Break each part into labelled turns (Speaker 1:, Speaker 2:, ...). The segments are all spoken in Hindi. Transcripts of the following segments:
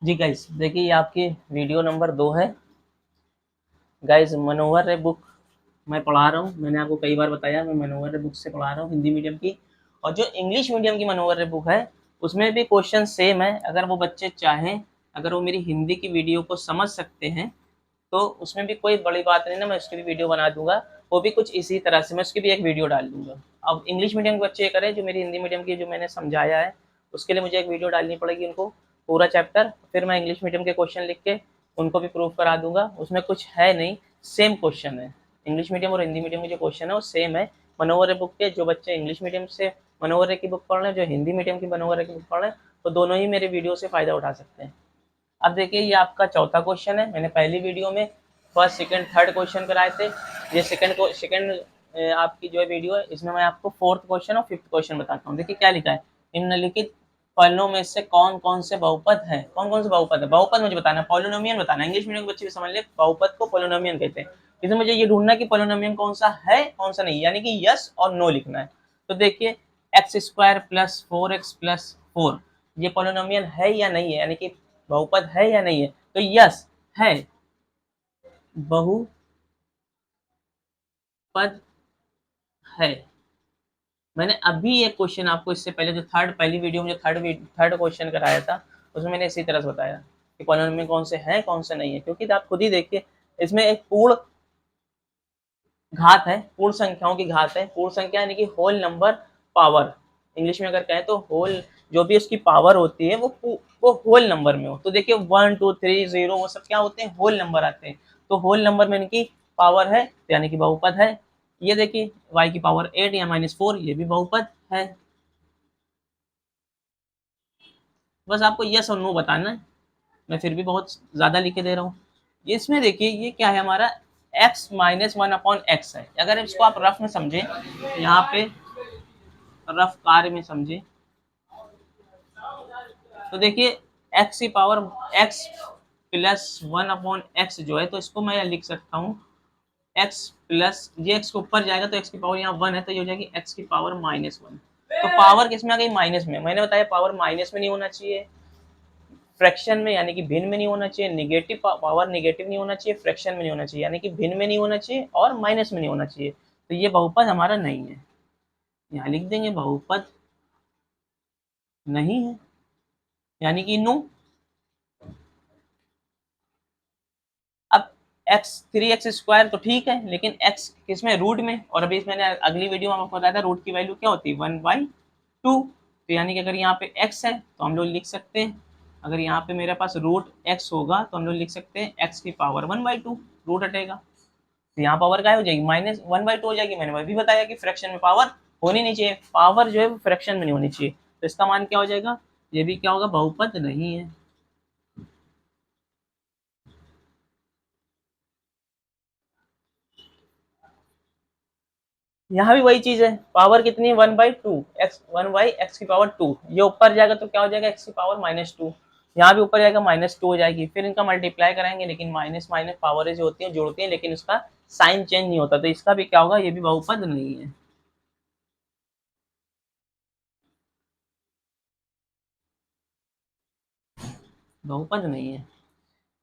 Speaker 1: जी गाइस, देखिए ये आपकी वीडियो नंबर 2 है। गाइस, मनोहर रे बुक मैं पढ़ा रहा हूँ। मैंने आपको कई बार बताया, मैं मनोहर रे बुक से पढ़ा रहा हूँ हिंदी मीडियम की। और जो इंग्लिश मीडियम की मनोहर रे बुक है, उसमें भी क्वेश्चन सेम है। अगर वो बच्चे चाहें, अगर वो मेरी हिंदी की वीडियो को समझ सकते हैं, तो उसमें भी कोई बड़ी बात नहीं ना, मैं उसकी भी वीडियो बना दूंगा। वो भी कुछ इसी तरह से मैं उसकी भी एक वीडियो डाल दूंगा। अब इंग्लिश मीडियम के बच्चे ये करें, जो मेरी हिंदी मीडियम की जो मैंने समझाया है, उसके लिए मुझे एक वीडियो डालनी पड़ेगी उनको, पूरा चैप्टर। फिर मैं इंग्लिश मीडियम के क्वेश्चन लिख के उनको भी प्रूफ करा दूंगा। उसमें कुछ है नहीं, सेम क्वेश्चन है। इंग्लिश मीडियम और हिंदी मीडियम के जो क्वेश्चन है वो सेम है। मनोहर बुक के जो बच्चे इंग्लिश मीडियम से मनोहर की बुक पढ़ रहे हैं, जो हिंदी मीडियम की मनोहर की बुक पढ़ रहे हैं, तो दोनों ही मेरे वीडियो से फ़ायदा उठा सकते हैं। अब देखिए, ये आपका चौथा क्वेश्चन है। मैंने पहली वीडियो में फर्स्ट सेकंड थर्ड क्वेश्चन कराए थे। ये सेकंड आपकी जो है वीडियो है, इसमें मैं आपको फोर्थ क्वेश्चन और फिफ्थ क्वेश्चन बताता हूँ। देखिए क्या लिखा है, निम्नलिखित फलों में से कौन कौन से बहुपद है। कौन कौन से बहुपद है, बहुपद मुझे बताना है, पॉलिनोमियन बताना है। इंग्लिश मीडियम के बच्चे भी समझ ले, बहुपद को पॉलिनोमियन कहते हैं। इसमें मुझे ये ढूंढना कि पॉलिनोमियन कौन सा है कौन सा नहीं, यानी कि यस और नो लिखना है। तो देखिए, x square plus 4x plus 4, ये पॉलिनोमियन है या नहीं है, यानी कि बहुपद है या नहीं है। तो यस है, बहुपद है। मैंने अभी एक क्वेश्चन आपको इससे पहले जो थर्ड पहली वीडियो में जो थर्ड क्वेश्चन कराया था, उसमें मैंने इसी तरह से बताया कि पॉलिनोमियल कौन से हैं कौन से नहीं है। क्योंकि आप खुद ही देखिए, इसमें एक पूर्ण घात है, पूर्ण संख्याओं की घात है। पूर्ण संख्या यानी कि होल नंबर पावर, इंग्लिश में अगर कहें तो होल, जो भी उसकी पावर होती है वो होल नंबर में हो। तो देखिए 1 2 3 0 वो सब क्या होते हैं, होल नंबर आते हैं। तो होल नंबर में इनकी पावर है, तो यानी कि बहुपद है। ये देखिए y की पावर 8 या -4, ये भी बहुपद है। बस आपको यस और नो बताना है। मैं फिर भी बहुत ज़्यादा लिख के दे रहा हूँ। इसमें देखिए ये क्या है, हमारा x माइनस 1/x है। अगर इसको आप रफ में समझें, यहाँ पे रफ कार्य में समझें, तो देखिए x की पावर x प्लस 1/x जो है, तो इसको मैं लिख सकता हूँ x प्लस, ये x के ऊपर जाएगा तो x की पावर यहाँ 1 है, तो ये हो जाएगी x की पावर -1। तो पावर किसमें आ गई, माइनस में। मैंने बताया पावर माइनस में नहीं होना चाहिए, फ्रैक्शन में यानी कि भिन्न में नहीं होना चाहिए। नेगेटिव पावर नेगेटिव नहीं होना चाहिए, फ्रैक्शन में नहीं होना चाहिए, यानी कि भिन्न में नहीं होना चाहिए और माइनस में नहीं होना चाहिए। तो ये बहुपद हमारा नहीं है, यहाँ लिख देंगे बहुपद नहीं है, यानी कि नो। अब एक्स 3x² तो ठीक है, लेकिन x किसमें, रूट में। और अभी मैंने अगली वीडियो में आपको बताया था रूट की वैल्यू क्या होती है, 1/2। तो यानी कि अगर यहाँ पे x है तो हम लोग लिख सकते हैं, अगर यहाँ पे मेरे पास रूट x होगा तो हम लोग लिख सकते हैं x की पावर 1/2, रूट हटेगा तो यहाँ पावर क्या हो जाएगी, -1/2 हो जाएगी। मैंने अभी बताया कि फ्रैक्शन में पावर होनी नहीं चाहिए, पावर जो है वो फ्रैक्शन में नहीं होनी चाहिए। तो इसका मान क्या हो जाएगा, ये भी क्या होगा, बहुपद नहीं है। यहाँ भी वही चीज है, पावर कितनी है, 1/2, एक्स 1/x की पावर 2। ये ऊपर जाएगा तो क्या हो जाएगा, x की पावर -2। यहाँ भी ऊपर जाएगा -2 हो जाएगी। फिर इनका मल्टीप्लाई कराएंगे, लेकिन माइनस माइनस पावर जो होती है जोड़ती है, लेकिन उसका साइन चेंज नहीं होता। तो इसका भी क्या होगा, ये भी बहुपद नहीं है, बहुपद नहीं है।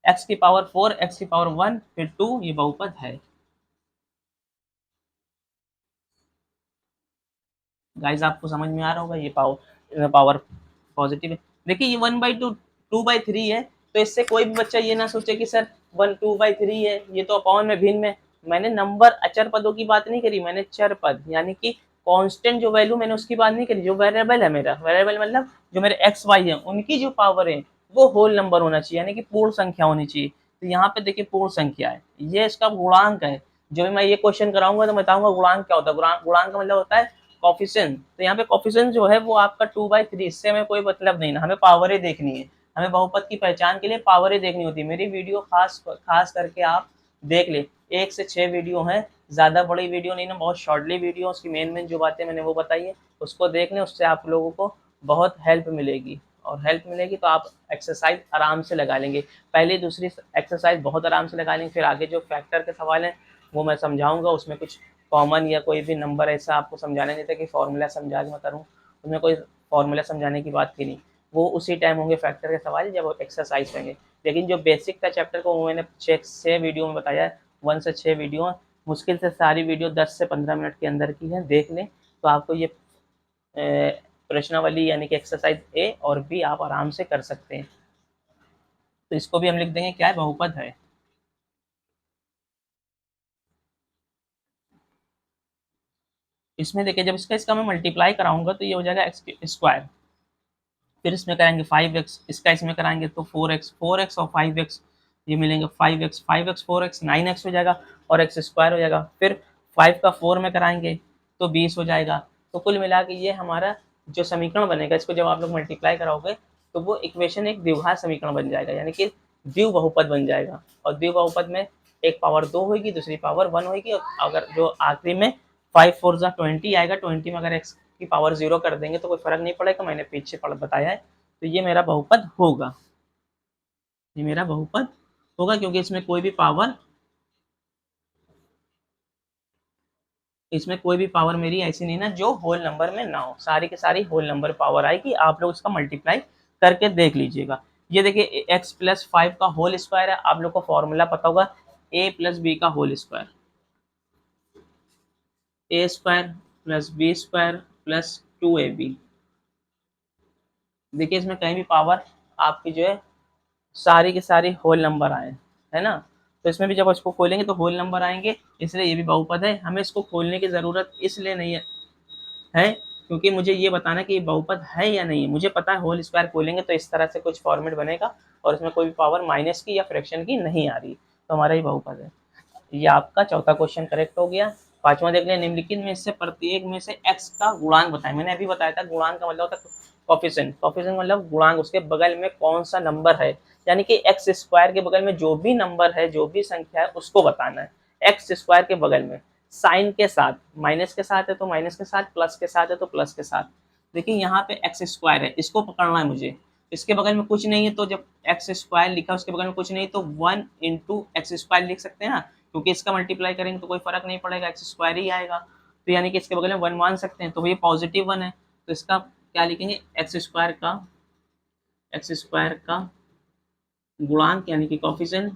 Speaker 1: x की पावर 4, x की पावर 1, फिर 2, ये बहुपद है। गाइस, आपको समझ में आ रहा होगा, ये पावर पावर पॉजिटिव है। देखिए ये 1/2 2/3 है, तो इससे कोई भी बच्चा ये ना सोचे कि सर 2/3 है, ये तो अपॉन में भिन्न में। मैंने नंबर अचर पदों की बात नहीं करी, मैंने चर पद यानी कि कांस्टेंट जो वैल्यू, मैंने उसकी बात नहीं करी। जो वेरिएबल है मेरा, वेरिएबल मतलब जो मेरे एक्स वाई है, उनकी जो पावर है वो होल नंबर होना चाहिए, यानी कि पूर्ण संख्या होनी चाहिए। तो यहाँ पे देखिए पूर्ण संख्या है, ये इसका गुणांक है। जो भी मैं ये क्वेश्चन कराऊंगा तो मैं बताऊंगा गुणांक क्या होता है। गुणांक का मतलब होता है कॉफिशिएंट। तो यहाँ पे कॉफिशिएंट जो है वो आपका 2/3, इससे हमें कोई मतलब नहीं ना, हमें पावरें देखनी है। हमें बहुपद की पहचान के लिए पावरें देखनी होती है। मेरी वीडियो खास खास करके आप देख ले, 1 से 6 वीडियो हैं, ज़्यादा बड़ी वीडियो नहीं ना, बहुत शॉर्टली वीडियो, उसकी मेन जो बातें मैंने वो बताई है, उसको देख लें। उससे आप लोगों को बहुत हेल्प मिलेगी, और हेल्प मिलेगी तो आप एक्सरसाइज आराम से लगा लेंगे। पहली दूसरी एक्सरसाइज बहुत आराम से लगा लेंगे, फिर आगे जो फैक्टर के सवाल हैं वो मैं समझाऊंगा। उसमें कुछ कॉमन या कोई भी नंबर ऐसा आपको समझाने नहीं था कि फॉर्मूला समझा के मैं करूँ, उसमें कोई फॉर्मूला समझाने की बात की नहीं। वो उसी टाइम होंगे फैक्टर के सवाल जब एक्सरसाइज होंगे। लेकिन जो बेसिक था चैप्टर को वो मैंने 6 वीडियो में बताया है, 1 से 6 वीडियो, मुश्किल से सारी वीडियो 10 से 15 मिनट के अंदर की है, देख लें तो आपको ये प्रश्नावली यानी कि एक्सरसाइज ए और बी आप आराम से कर सकते हैं। तो इसको भी हम लिख देंगे क्या है, बहुपद है। इसमें देखिए जब इसका मैं मल्टीप्लाई कराऊंगा तो ये हो जाएगा एक्स स्क्वायर, फिर इसमें कराएंगे 5x, इसका इसमें कराएंगे तो 4x, 4x और 5x ये मिलेंगे 5x, 5x 4x 9x हो जाएगा और एक्स स्क्वायर हो जाएगा। फिर 5 का 4 में कराएंगे तो 20 हो जाएगा। तो कुल मिला के ये हमारा जो समीकरण बनेगा, इसको जब आप लोग मल्टीप्लाई कराओगे तो वो इक्वेशन एक द्विघात समीकरण बन जाएगा, यानी कि द्विव बहुपद बन जाएगा। और द्विव बहुपद में एक पावर 2 होगी, दूसरी पावर 1 होगी, और अगर जो आखिरी में 5 4 जा 20 आएगा, 20 में अगर एक्स की पावर 0 कर देंगे तो कोई फर्क नहीं पड़ेगा, मैंने पीछे बताया है। तो ये मेरा बहुपद होगा, ये मेरा बहुपद होगा, क्योंकि इसमें कोई भी पावर मेरी ऐसी नहीं ना जो होल नंबर में ना हो, सारी की सारी होल नंबर पावर आएगी। आप लोग इसका मल्टीप्लाई करके देख लीजिएगा। ये देखिए x प्लस 5 का होल स्क्वायर है, आप लोग को फॉर्मूला पता होगा a प्लस बी का whole square, a square plus b square plus 2ab। देखिए इसमें कहीं भी पावर आपकी जो है सारी की सारी होल नंबर आए, है ना। तो इसमें भी जब इसको खोलेंगे तो होल नंबर आएंगे, इसलिए ये भी बहुपद है। हमें इसको खोलने की ज़रूरत इसलिए नहीं है क्योंकि मुझे ये बताना कि ये बहुपद है या नहीं है। मुझे पता है होल स्क्वायर खोलेंगे तो इस तरह से कुछ फॉर्मेट बनेगा और इसमें कोई भी पावर माइनस की या फ्रैक्शन की नहीं आ रही, तो हमारा ये बहुपद है। ये आपका चौथा क्वेश्चन करेक्ट हो गया। पांचवा देख लें, निम्नलिखित में से प्रत्येक में से x का गुणांक बताएं। मैंने अभी बताया था गुणांक का मतलब होता है कोफिशिएंट, कोफिशिएंट मतलब गुणांक, उसके बगल में कौन सा नंबर है, यानी कि एक्स स्क्वायर के बगल में जो भी नंबर है, जो भी संख्या है उसको बताना है। एक्स स्क्वायर के बगल में साइन के साथ, माइनस के साथ है तो माइनस के साथ, प्लस के साथ है तो प्लस के साथ। देखिए यहाँ पे एक्स स्क्वायर है, इसको पकड़ना है मुझे। इसके बगल में कुछ नहीं है तो जब एक्स स्क्वायर लिखा उसके बगल में कुछ नहीं तो 1 इंटू एक्स स्क्वायर लिख सकते हैं ना, क्योंकि इसका मल्टीप्लाई करेंगे तो कोई फर्क नहीं पड़ेगा, एक्स स्क्वायर ही आएगा। तो यानी कि इसके बगल में 1 मान सकते हैं, तो ये पॉजिटिव 1 है, तो इसका क्या लिखेंगे, एक्स स्क्वायर का गुणांक यानी कि कोफिशिएंट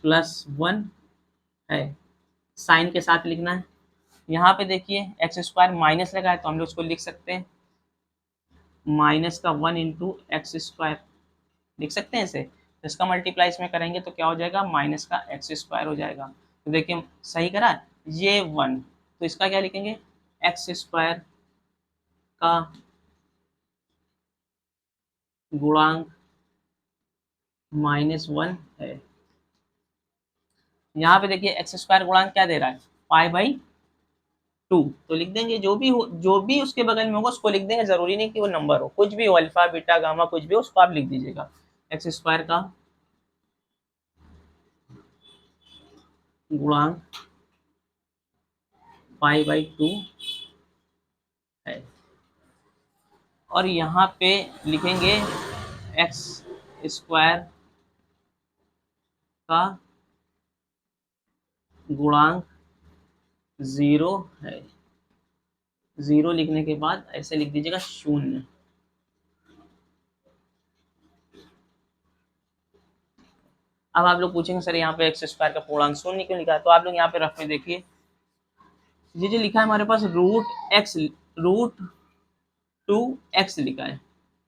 Speaker 1: प्लस 1 है, साइन के साथ लिखना है। यहाँ पे देखिए एक्स स्क्वायर माइनस लगा है तो हम लोग उसको लिख सकते हैं माइनस का 1 इंटू एक्स स्क्वायर, लिख सकते हैं इसे। तो इसका मल्टीप्लाई इसमें करेंगे तो क्या हो जाएगा, माइनस का एक्स स्क्वायर हो जाएगा। तो देखिए सही करा, ये 1, तो इसका क्या लिखेंगे, एक्स स्क्वायर का गुणांक -1 है। यहाँ पे देखिए एक्स स्क्वायर गुणांक क्या दे रहा है, π/2, तो लिख देंगे जो भी उसके बगल में होगा उसको लिख देंगे, जरूरी नहीं कि वो नंबर हो, कुछ भी हो, अल्फा बीटा गामा कुछ भी हो उसको आप लिख दीजिएगा। एक्स स्क्वायर का गुणांक π/2 है, और यहाँ पे लिखेंगे एक्स स्क्वायर का गुणांक 0 है। 0 लिखने के बाद ऐसे लिख दीजिएगा 0। अब आप लोग पूछेंगे सर यहाँ पे एक्स स्क्वायर का पूर्णांक 0 क्यों लिखा है, तो आप लोग यहाँ पे रफ में देखिए, ये जो लिखा है हमारे पास √2x लिखा है,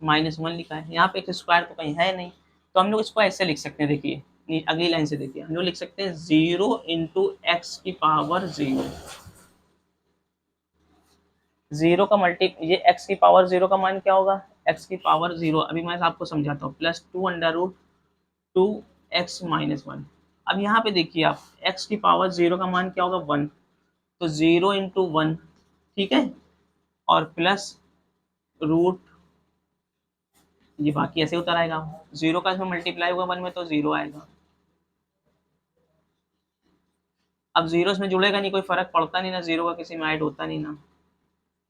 Speaker 1: -1 लिखा है, यहाँ पे एक्स स्क्वायर तो कहीं है नहीं, तो हम लोग इसको ऐसे लिख सकते हैं। देखिए अगली लाइन से देखिए, हम लोग लिख सकते हैं 0 इंटू एक्स की पावर 0। 0 का मल्टी, ये x की पावर 0 का मान क्या होगा, x की पावर 0, अभी मैं आपको समझाता हूँ, +2√2x-1। अब यहाँ पे देखिए आप x की पावर 0 का मान क्या होगा, 1, तो 0 इंटू 1, ठीक है, और प्लस रूट, ये बाकी ऐसे उतर आएगा, 0 का इसमें मल्टीप्लाई होगा 1 में तो 0 आएगा। अब 0 इसमें जुड़ेगा नहीं, कोई फर्क पड़ता नहीं ना, 0 का किसी में ऐड होता नहीं ना,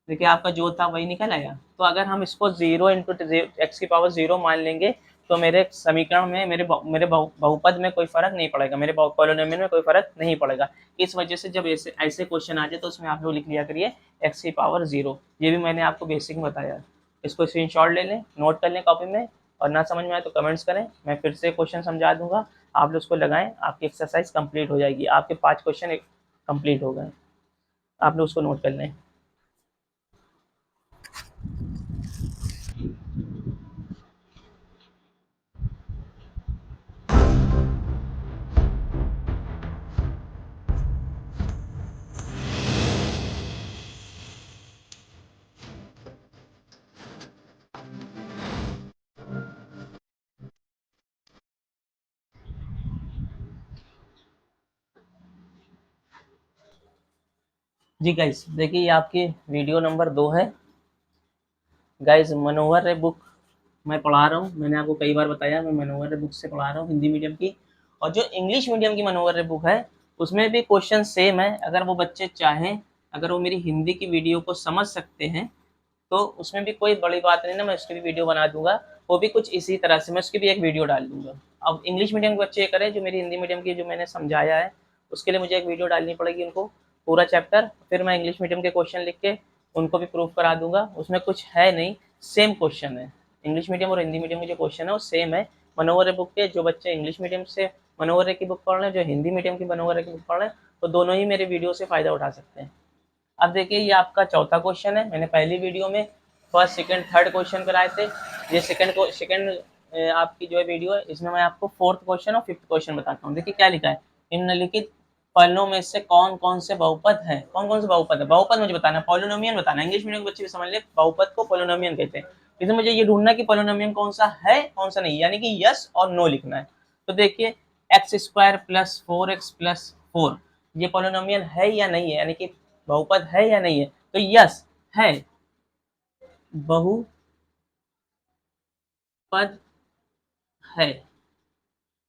Speaker 1: देखिए आपका जो था वही निकल आया। तो अगर हम इसको 0 इंटू एक्स की पावर 0 मान लेंगे तो मेरे समीकरण में मेरे बहुपद में कोई फर्क नहीं पड़ेगा, मेरे पॉलिनोमियल में कोई फर्क नहीं पड़ेगा। इस वजह से जब ऐसे ऐसे क्वेश्चन आ जाए तो उसमें आप लोग लिख लिया करिए x की पावर 0। ये भी मैंने आपको बेसिक में बताया। इसको स्क्रीनशॉट ले लें, नोट कर लें कॉपी में, और ना समझ में आए तो कमेंट्स करें, मैं फिर से क्वेश्चन समझा दूंगा, आप लोग उसको लगाएं, आपकी एक्सरसाइज कंप्लीट हो जाएगी। आपके 5 क्वेश्चन कंप्लीट हो गए, आप लोग उसको नोट कर लें। जी गाइस, देखिए ये आपकी वीडियो नंबर 2 है। गाइस, मनोहर रे बुक मैं पढ़ा रहा हूँ, मैंने आपको कई बार बताया, मैं मनोहर रे बुक से पढ़ा रहा हूँ हिंदी मीडियम की। और जो इंग्लिश मीडियम की मनोहर रे बुक है उसमें भी क्वेश्चन सेम है। अगर वो बच्चे चाहें, अगर वो मेरी हिंदी की वीडियो को समझ सकते हैं तो उसमें भी कोई बड़ी बात नहीं ना, मैं उसकी भी वीडियो बना दूंगा। वो भी कुछ इसी तरह से मैं उसकी भी एक वीडियो डाल दूंगा। अब इंग्लिश मीडियम के बच्चे ये करें, जो मेरी हिंदी मीडियम की जो मैंने समझाया है उसके लिए मुझे एक वीडियो डालनी पड़ेगी उनको, पूरा चैप्टर, फिर मैं इंग्लिश मीडियम के क्वेश्चन लिख के उनको भी प्रूफ करा दूंगा। उसमें कुछ है नहीं, सेम क्वेश्चन है। इंग्लिश मीडियम और हिंदी मीडियम के जो क्वेश्चन है वो सेम है। मनोहर बुक के जो बच्चे इंग्लिश मीडियम से मनोहर की बुक पढ़ रहे हैं, जो हिंदी मीडियम की मनोहर की बुक पढ़ रहे हैं, तो दोनों ही मेरे वीडियो से फ़ायदा उठा सकते हैं। अब देखिए ये आपका चौथा क्वेश्चन है। मैंने पहली वीडियो में फर्स्ट सेकंड थर्ड क्वेश्चन कराए थे। ये सेकंड आपकी जो है वीडियो है, इसमें मैं आपको फोर्थ क्वेश्चन और फिफ्थ क्वेश्चन बताता हूँ। देखिए क्या लिखा है, निम्नलिखित फलनों में से कौन कौन से बहुपद है, कौन कौन से बहुपद है, बहुपद मुझे बताना है, पॉलिनोमियन बताना है। इंग्लिश मीडियम के बच्चे भी समझ ले, बहुपद को पॉलिनोमियन कहते हैं। इसमें मुझे ये ढूंढना कि पॉलिनोमियन कौन सा है कौन सा नहीं, यानी कि यस और नो लिखना है। तो देखिए x² + 4x + 4 ये पॉलिनोमियन है या नहीं है, यानी कि बहुपद है या नहीं है। तो यस है, बहुपद है।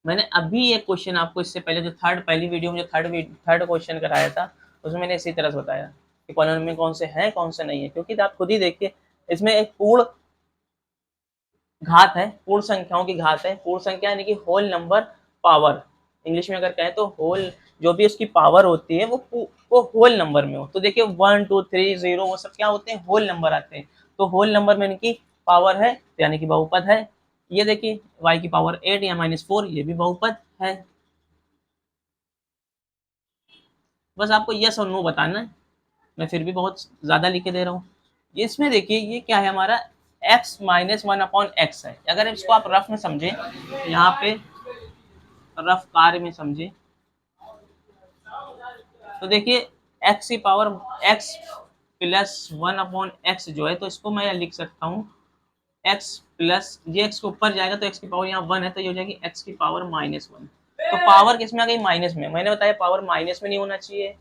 Speaker 1: मैंने अभी एक क्वेश्चन आपको इससे पहले जो थर्ड पहली वीडियो में जो थर्ड क्वेश्चन कराया था उसमें मैंने इसी तरह से बताया कि पॉलिनोमियल कौन से हैं कौन से नहीं है। क्योंकि आप खुद ही देखिए इसमें एक पूर्ण घात है, पूर्ण संख्याओं की घात है। पूर्ण संख्या यानी कि होल नंबर पावर, इंग्लिश में अगर कहें तो होल, जो भी उसकी पावर होती है वो होल नंबर में हो। तो देखिए 1 2 3 0 वो सब क्या होते हैं, होल नंबर आते हैं। तो होल नंबर में इनकी पावर है, तो यानी कि बहुपद है। ये देखिए y की पावर 8 या -4 ये भी बहुपद है। बस आपको यस और नो बताना है। मैं फिर भी बहुत ज़्यादा लिख के दे रहा हूँ। इसमें देखिए ये क्या है, हमारा x - 1/x है। अगर इसको आप रफ में समझे, यहाँ पे रफ कार्य में समझे, तो देखिए x की पावर x + 1/x जो है, तो इसको मैं लिख सकता हूँ x प्लस, ये x के ऊपर जाएगा तो x की पावर यहाँ 1 है, तो ये हो जाएगी x की पावर -1। तो पावर किस में आ गई, माइनस में। मैंने बताया पावर माइनस में नहीं होना चाहिए,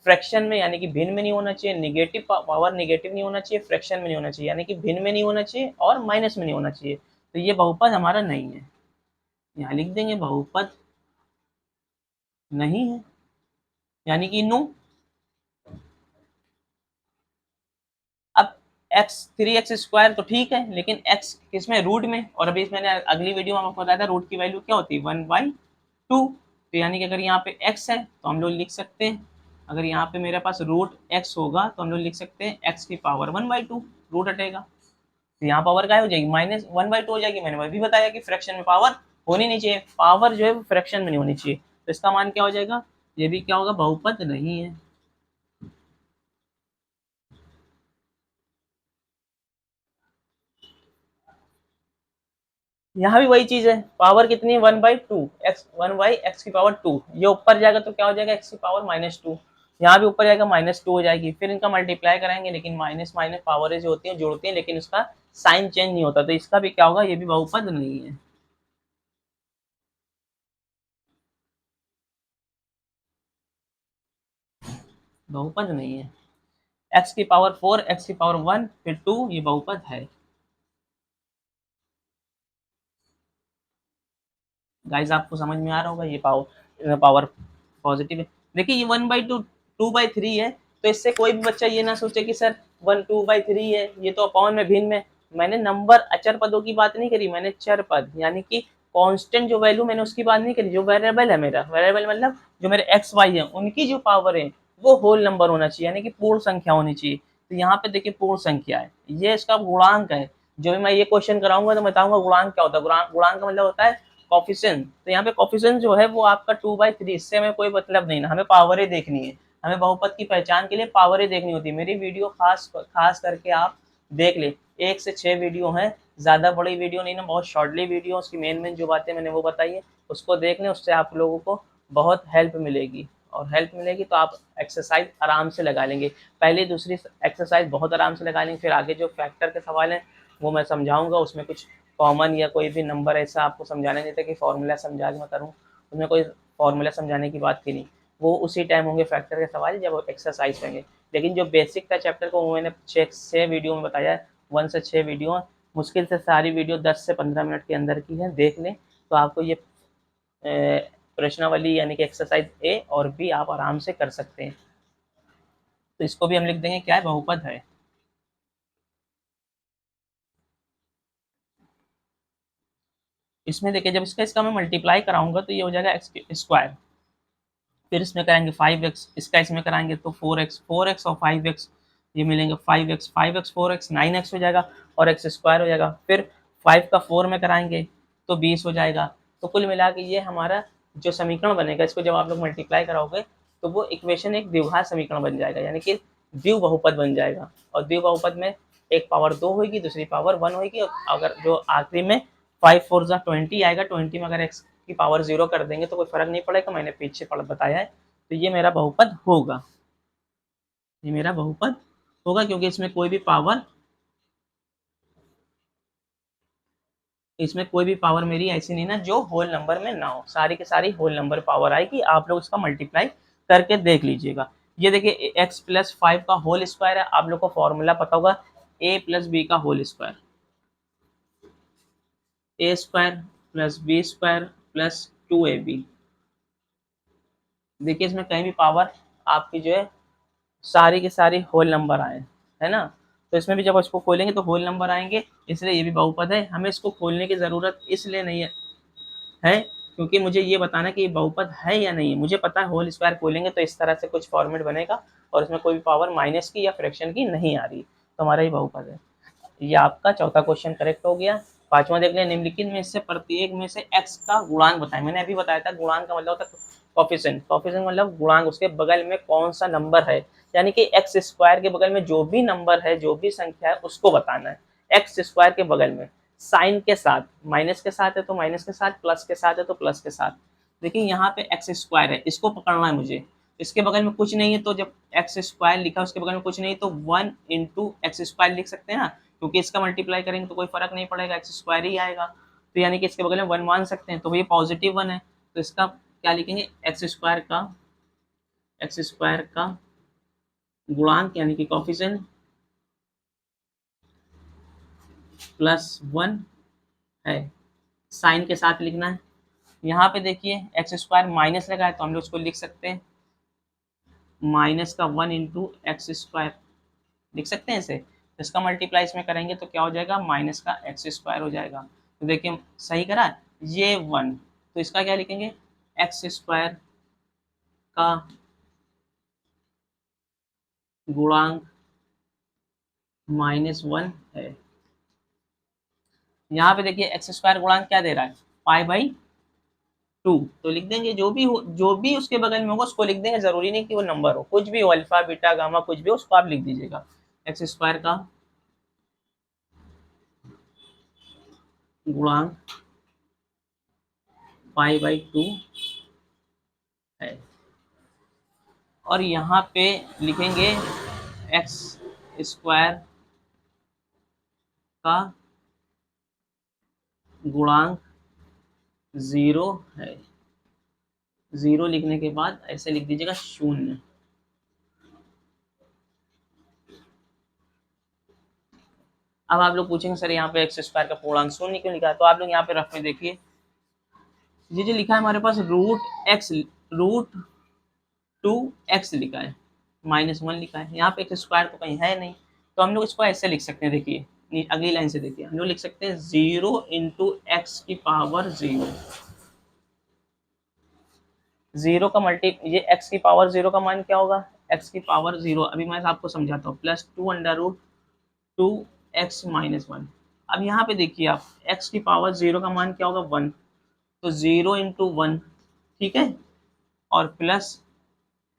Speaker 1: फ्रैक्शन में यानी कि भिन्न में नहीं होना चाहिए, निगेटिव पावर निगेटिव नहीं होना चाहिए, फ्रैक्शन में नहीं होना चाहिए, यानी कि भिन्न में नहीं होना चाहिए और माइनस में नहीं होना चाहिए। तो ये बहुपद हमारा नहीं है, यहाँ लिख देंगे बहुपद नहीं है, यानी कि नो। अब x 3x² तो ठीक है, लेकिन x किसमें, रूट में। और अभी मैंने अगली वीडियो में आपको बताया था रूट की वैल्यू क्या होती है, 1/2। तो यानी कि अगर यहाँ पे x है तो हम लोग लिख सकते हैं, अगर यहाँ पे मेरे पास रूट x होगा तो हम लोग लिख सकते हैं x की पावर 1/2, रूट हटेगा तो यहाँ पावर क्या हो जाएगी, -1/2 हो जाएगी। मैंने वह भी बताया कि फ्रैक्शन में पावर होनी नहीं चाहिए, पावर जो है फ्रैक्शन में नहीं होनी चाहिए। तो इसका मान क्या हो जाएगा, ये भी क्या होगा, बहुपद नहीं है। यहाँ भी वही चीज है, पावर कितनी है, 1/2, एक्स 1/x की पावर 2। ये ऊपर जाएगा तो क्या हो जाएगा, x की पावर -2। यहाँ भी ऊपर जाएगा -2 हो जाएगी, फिर इनका मल्टीप्लाई कराएंगे, लेकिन माइनस माइनस पावर जो होती है जोड़ती हैं, लेकिन उसका साइन चेंज नहीं होता। तो इसका भी क्या होगा, ये भी बहुपद नहीं है। बहुपद नहीं है। x की पावर 4, x की पावर 1, फिर 2, ये बहुपद है। गाइस आपको समझ में आ रहा होगा, ये पावर पॉजिटिव है। देखिए ये 1/2 2/3 है, तो इससे कोई भी बच्चा ये ना सोचे कि सर 1 2/3 है, ये तो अपॉन में भिन्न में। मैंने नंबर अचर पदों की बात नहीं करी, मैंने चर पद यानी कि कांस्टेंट जो वैल्यू मैंने उसकी बात नहीं करी। जो वेरिएबल है मेरा, वेरिएबल मतलब जो मेरे एक्स वाई है उनकी जो पावर है वो होल नंबर होना चाहिए, यानी कि पूर्ण संख्या होनी चाहिए। तो यहाँ पे देखिए पूर्ण संख्या है, ये इसका गुणांक है। जो भी मैं ये क्वेश्चन कराऊंगा तो बताऊंगा गुणांक क्या होता है। गुणांक का मतलब होता है कॉफिशिएंट। तो यहाँ पे कॉफिशिएंट जो है वो आपका 2/3, इससे हमें कोई मतलब नहीं ना, हमें पावर ही देखनी है। हमें बहुपद की पहचान के लिए पावर ही देखनी होती है। मेरी वीडियो खास करके आप देख ले, 1 से 6 वीडियो हैं, ज़्यादा बड़ी वीडियो नहीं ना, बहुत शॉर्टली वीडियो, उसकी मेन जो बातें मैंने वो बताई है, उसको देख लें, उससे आप लोगों को बहुत हेल्प मिलेगी। और हेल्प मिलेगी तो आप एक्सरसाइज आराम से लगा लेंगे। पहली दूसरी एक्सरसाइज बहुत आराम से लगा लेंगे, फिर आगे जो फैक्टर के सवाल हैं वो मैं समझाऊंगा। उसमें कुछ कॉमन या कोई भी नंबर ऐसा आपको समझाने नहीं था कि फॉर्मूला समझा के मैं करूँ, उसमें कोई फॉर्मूला समझाने की बात की नहीं। वो उसी टाइम होंगे फैक्टर के सवाल जब एक्सरसाइज होंगे। लेकिन जो बेसिक का चैप्टर को वो मैंने 6 वीडियो में बताया है, 1 से 6 वीडियो, मुश्किल से सारी वीडियो 10 से 15 मिनट के अंदर की है, देख लें तो आपको ये प्रश्नावली यानी कि एक्सरसाइज ए और बी आप आराम से कर सकते हैं। तो इसको भी हम लिख देंगे, क्या है, बहुपद है। इसमें देखिए जब इसका मैं मल्टीप्लाई कराऊंगा तो ये हो जाएगा एक्स स्क्वायर, फिर इसमें कराएंगे 5x, इसका इसमें कराएंगे तो 4x और 5x, ये मिलेंगे 5x 4x 9x हो जाएगा और एक्स स्क्वायर हो जाएगा। फिर 5 का 4 में कराएंगे तो 20 हो जाएगा। तो कुल मिला के ये हमारा जो समीकरण बनेगा, इसको जब आप लोग मल्टीप्लाई कराओगे तो वो इक्वेशन एक द्विघात समीकरण बन जाएगा, यानी कि द्विव बहुपद बन जाएगा। और द्विव बहुपद में एक पावर 2 होगी, दूसरी पावर 1 होगी, और अगर जो आखिरी में 5 4 जा 20 आएगा, 20 में अगर एक्स की पावर 0 कर देंगे तो कोई फर्क नहीं पड़ेगा, मैंने पीछे बताया है। तो ये मेरा बहुपद होगा, ये मेरा बहुपद होगा, क्योंकि इसमें कोई भी पावर मेरी ऐसी नहीं ना जो होल नंबर में ना हो, सारी की सारी होल नंबर पावर आएगी। आप लोग इसका मल्टीप्लाई करके देख लीजिएगा। ये देखिए x प्लस 5 का होल स्क्वायर है, आप लोग को फॉर्मूला पता होगा a प्लस बी का whole square, a square plus b square plus 2ab। देखिए इसमें कहीं भी पावर आपकी जो है सारी की सारी होल नंबर आए, है ना। तो इसमें भी जब इसको खोलेंगे तो होल नंबर आएंगे, इसलिए ये भी बहुपद है। हमें इसको खोलने की ज़रूरत इसलिए नहीं है क्योंकि मुझे ये बताना है कि ये बहुपद है या नहीं है। मुझे पता है होल स्क्वायर खोलेंगे तो इस तरह से कुछ फॉर्मेट बनेगा और इसमें कोई भी पावर माइनस की या फ्रैक्शन की नहीं आ रही, तो हमारा ये बहुपद है। ये आपका चौथा क्वेश्चन करेक्ट हो गया। पांचवा देख लें, निम्नलिखित में से प्रत्येक में से x का गुणांक बताएं। मैंने अभी बताया था गुणांक का मतलब होता है कॉफिशिएंट, कॉफिशिएंट मतलब गुणांक, उसके बगल में कौन सा नंबर है, यानी कि एक्स स्क्वायर के बगल में जो भी नंबर है, जो भी संख्या है उसको बताना है। एक्स स्क्वायर के बगल में साइन के साथ, माइनस के साथ है तो माइनस के साथ, प्लस के साथ है तो प्लस के साथ। देखिए यहाँ पे एक्स स्क्वायर है, इसको पकड़ना है मुझे। इसके बगल में कुछ नहीं है तो जब एक्स स्क्वायर लिखा उसके बगल में कुछ नहीं तो 1 इंटू एक्स स्क्वायर लिख सकते हैं ना, क्योंकि इसका मल्टीप्लाई करेंगे तो कोई फर्क नहीं पड़ेगा, एक्स स्क्वायर ही आएगा। तो यानी कि इसके बगल में 1 मान सकते हैं, तो ये पॉजिटिव 1 है, तो इसका क्या लिखेंगे, एक्स स्क्वायर का गुणांक यानी कि कॉफिशिएंट +1 है, साइन के साथ लिखना है। यहाँ पे देखिए एक्स स्क्वायर माइनस लगा है तो हम लोग उसको लिख सकते हैं माइनस का 1 इंटू एक्स स्क्वायर, लिख सकते हैं इसे। तो इसका मल्टीप्लाई इसमें करेंगे तो क्या हो जाएगा, माइनस का एक्स स्क्वायर हो जाएगा। तो देखिए सही करा, ये 1, तो इसका क्या लिखेंगे, एक्स स्क्वायर का गुणांक -1 है। यहाँ पे देखिए एक्स स्क्वायर गुणांक क्या दे रहा है, π/2, तो लिख देंगे जो भी उसके बगल में होगा उसको लिख देंगे, जरूरी नहीं कि वो नंबर हो, कुछ भी हो, अल्फा बीटा गामा कुछ भी हो उसको आप लिख दीजिएगा। एक्स स्क्वायर का गुणांक π/2 है। और यहाँ पे लिखेंगे एक्स स्क्वायर का गुणांक 0 है। 0 लिखने के बाद ऐसे लिख दीजिएगा 0। अब आप लोग पूछेंगे सर यहाँ पे एक्स स्क्वायर का पूर्णांक 0 क्यों लिखा है, तो आप लोग यहाँ पे रफ में देखिए, ये जो लिखा है हमारे पास √2x लिखा है, -1 लिखा है, यहाँ पे एक्स स्क्वायर तो कहीं है नहीं, तो हम लोग इसको ऐसे लिख सकते हैं। देखिए अगली लाइन से देखिए, हम लोग लिख सकते हैं 0 इंटू एक्स की पावर 0। जीरो का मल्टी ये एक्स की पावर 0 का मान क्या होगा, एक्स की पावर 0, अभी मैं आपको समझाता हूँ, प्लस 2 अंडर रूट 2x-1। अब यहाँ पे देखिए आप, x की पावर 0 का मान क्या होगा, 1, तो 0 इंटू 1, ठीक है, और प्लस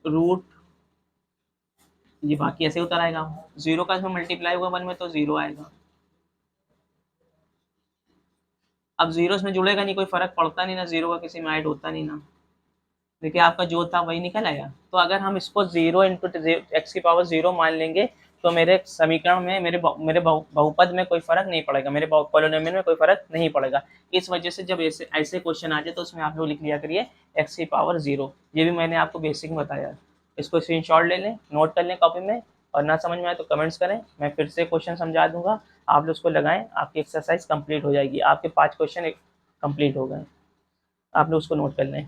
Speaker 1: रूट, ये बाकी ऐसे उतर आएगा, 0 का इसमें मल्टीप्लाई होगा 1 में तो 0 आएगा। अब 0 इसमें जुड़ेगा नहीं, कोई फर्क पड़ता नहीं ना, 0 का किसी में ऐड होता नहीं ना, देखिए आपका जो था वही निकल आया। तो अगर हम इसको 0 इंटू एक्स की पावर 0 मान लेंगे तो मेरे समीकरण में, मेरे बहुपद में कोई फर्क नहीं पड़ेगा, मेरे पॉलिनोमियल में कोई फर्क नहीं पड़ेगा। इस वजह से जब ऐसे ऐसे क्वेश्चन आ जाए तो उसमें आप लोग लिख लिया करिए एक्स की पावर 0। ये भी मैंने आपको बेसिक में बताया। इसको स्क्रीनशॉट ले लें, नोट कर लें कॉपी में, और ना समझ में आए तो कमेंट्स करें, मैं फिर से क्वेश्चन समझा दूंगा, आप लोग उसको लगाएं, आपकी एक्सरसाइज कंप्लीट हो जाएगी, आपके 5 क्वेश्चन कंप्लीट हो गए, आप लोग उसको नोट कर लें।